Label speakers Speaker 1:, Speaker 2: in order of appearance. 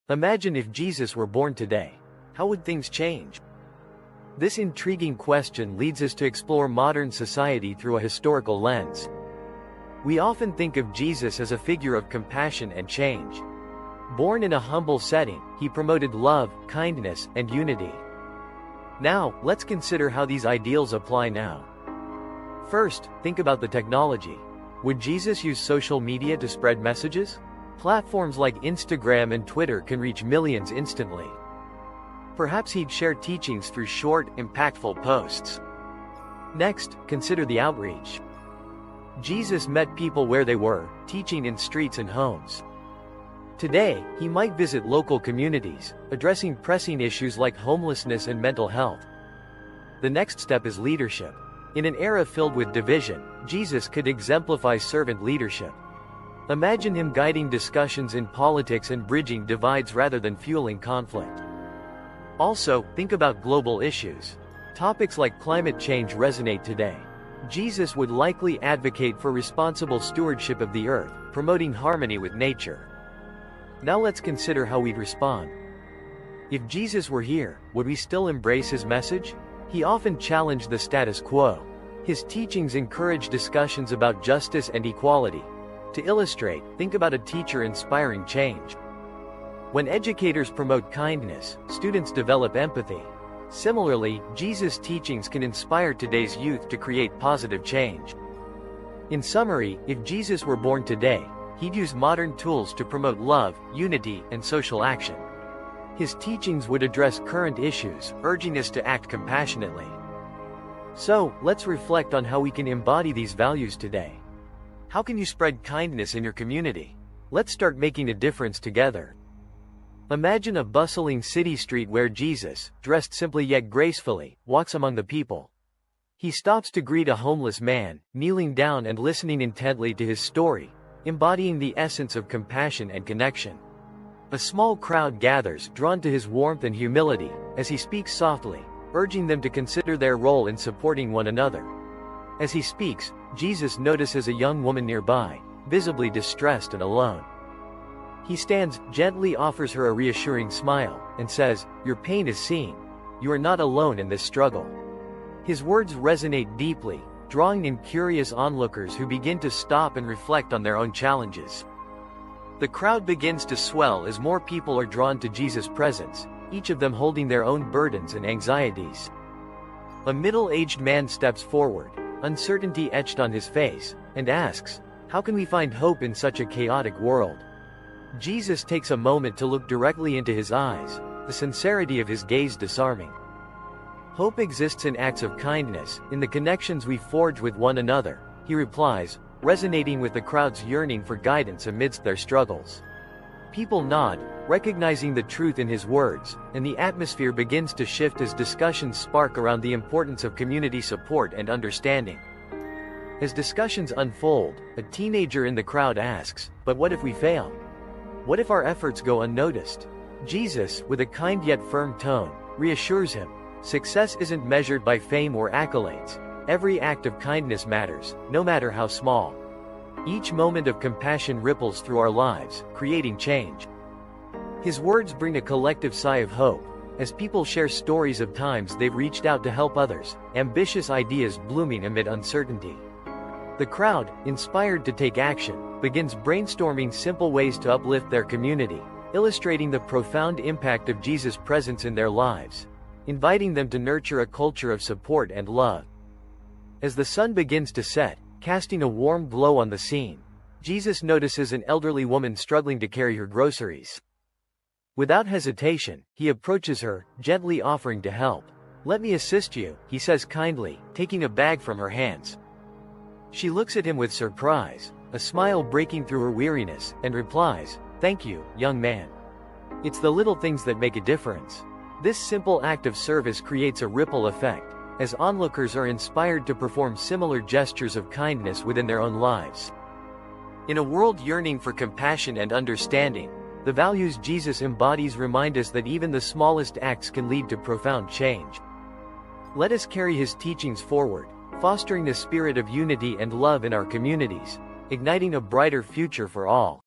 Speaker 1: Imagine if Jesus were born today. How would things change? This intriguing question leads us to explore modern society through a historical lens. We often think of Jesus as a figure of compassion and change. Born in a humble setting, he promoted love, kindness, and unity. Now, let's consider how these ideals apply now. First, think about the technology. Would Jesus use social media to spread messages? Platforms like Instagram and Twitter can reach millions instantly. Perhaps he'd share teachings through short, impactful posts. Next, consider the outreach. Jesus met people where they were, teaching in streets and homes. Today, he might visit local communities, addressing pressing issues like homelessness and mental health. The next step is leadership. In an era filled with division, Jesus could exemplify servant leadership. Imagine him guiding discussions in politics and bridging divides rather than fueling conflict. Also, think about global issues. Topics like climate change resonate today. Jesus would likely advocate for responsible stewardship of the earth, promoting harmony with nature. Now let's consider how we'd respond. If Jesus were here, would we still embrace his message? He often challenged the status quo. His teachings encouraged discussions about justice and equality. To illustrate, think about a teacher inspiring change. When educators promote kindness, students develop empathy. Similarly, Jesus' teachings can inspire today's youth to create positive change. In summary, if Jesus were born today, he'd use modern tools to promote love, unity, and social action. His teachings would address current issues, urging us to act compassionately. So, let's reflect on how we can embody these values today. How can you spread kindness in your community? Let's start making a difference together. Imagine a bustling city street where Jesus, dressed simply yet gracefully, walks among the people. He stops to greet a homeless man, kneeling down and listening intently to his story, embodying the essence of compassion and connection. A small crowd gathers, drawn to his warmth and humility, as he speaks softly, urging them to consider their role in supporting one another. As he speaks, Jesus notices a young woman nearby, visibly distressed and alone. He stands, gently offers her a reassuring smile, and says, "Your pain is seen. You are not alone in this struggle." His words resonate deeply, drawing in curious onlookers who begin to stop and reflect on their own challenges. The crowd begins to swell as more people are drawn to Jesus' presence, each of them holding their own burdens and anxieties. A middle-aged man steps forward, uncertainty etched on his face, and asks, "How can we find hope in such a chaotic world?" Jesus takes a moment to look directly into his eyes, the sincerity of his gaze disarming. "Hope exists in acts of kindness, in the connections we forge with one another," he replies, resonating with the crowd's yearning for guidance amidst their struggles. People nod, recognizing the truth in his words, and the atmosphere begins to shift as discussions spark around the importance of community support and understanding. As discussions unfold, a teenager in the crowd asks, "But what if we fail? What if our efforts go unnoticed?" Jesus, with a kind yet firm tone, reassures him, "Success isn't measured by fame or accolades. Every act of kindness matters, no matter how small. Each moment of compassion ripples through our lives, creating change." His words bring a collective sigh of hope, as people share stories of times they've reached out to help others, ambitious ideas blooming amid uncertainty. The crowd, inspired to take action, begins brainstorming simple ways to uplift their community, illustrating the profound impact of Jesus' presence in their lives, inviting them to nurture a culture of support and love. As the sun begins to set, casting a warm glow on the scene, Jesus notices an elderly woman struggling to carry her groceries. Without hesitation, he approaches her, gently offering to help. "Let me assist you," he says kindly, taking a bag from her hands. She looks at him with surprise, a smile breaking through her weariness, and replies, "Thank you, young man. It's the little things that make a difference." This simple act of service creates a ripple effect, as onlookers are inspired to perform similar gestures of kindness within their own lives. In a world yearning for compassion and understanding, the values Jesus embodies remind us that even the smallest acts can lead to profound change. Let us carry his teachings forward, fostering the spirit of unity and love in our communities, igniting a brighter future for all.